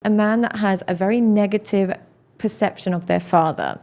a man that has a very negative perception of their father.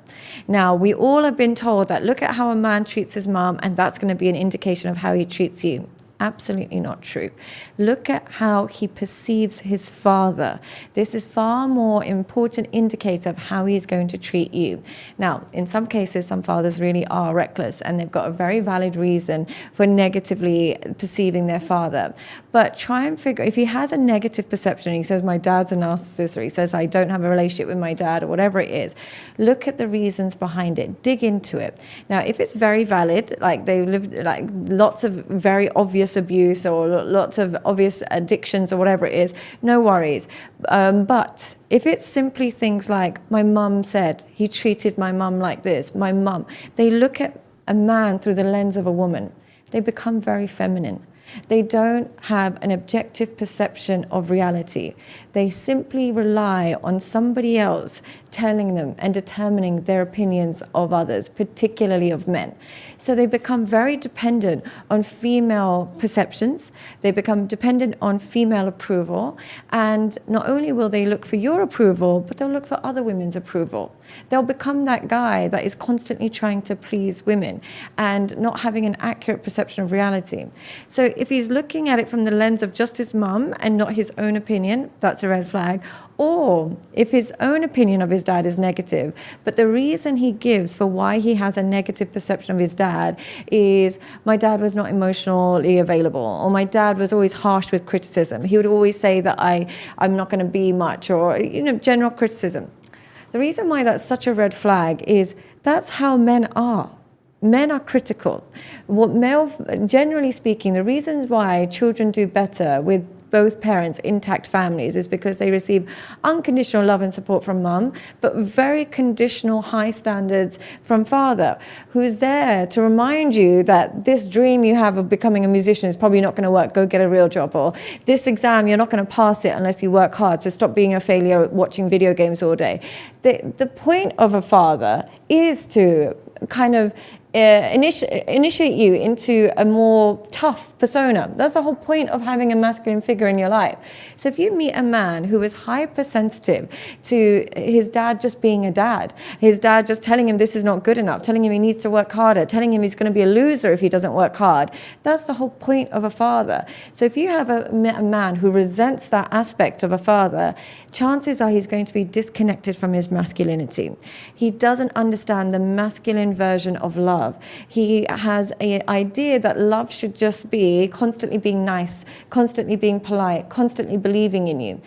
Now, we all have been told that look at how a man treats his mom, and that's going to be an indication of how he treats you. Absolutely not true. Look at how he perceives his father. This is far more important indicator of how he's going to treat you. Now, in some cases, some fathers really are reckless and they've got a very valid reason for negatively perceiving their father. But try and figure, if he has a negative perception, he says, my dad's a narcissist, or he says, I don't have a relationship with my dad, or whatever it is, look at the reasons behind it, dig into it. Now, if it's very valid, like they live, like lots of very obvious abuse or lots of obvious addictions or whatever it is, no worries. But if it's simply things like, my mum said, he treated my mum like this, my mum, they look at a man through the lens of a woman. They become very feminine. They don't have an objective perception of reality. They simply rely on somebody else telling them and determining their opinions of others, particularly of men. So they become very dependent on female perceptions. They become dependent on female approval. And not only will they look for your approval, but they'll look for other women's approval. They'll become that guy that is constantly trying to please women and not having an accurate perception of reality. So if he's looking at it from the lens of just his mum and not his own opinion, that's a red flag. Or if his own opinion of his dad is negative, but the reason he gives for why he has a negative perception of his dad is, my dad was not emotionally available, or my dad was always harsh with criticism. He would always say that I'm not going to be much, or general criticism. The reason why that's such a red flag is that's how men are. Men are critical. Generally speaking, the reasons why children do better with both parents, intact families, is because they receive unconditional love and support from mum, but very conditional high standards from father, who's there to remind you that this dream you have of becoming a musician is probably not going to work, go get a real job, or this exam, you're not going to pass it unless you work hard, so stop being a failure watching video games all day. The point of a father is to kind of initiate you into a more tough persona. That's the whole point of having a masculine figure in your life. So if you meet a man who is hypersensitive to his dad just being a dad, his dad just telling him this is not good enough, telling him he needs to work harder, telling him he's going to be a loser if he doesn't work hard, that's the whole point of a father. So if you have a man who resents that aspect of a father, chances are he's going to be disconnected from his masculinity. He doesn't understand the masculine version of love. He has an idea that love should just be constantly being nice, constantly being polite, constantly believing in you.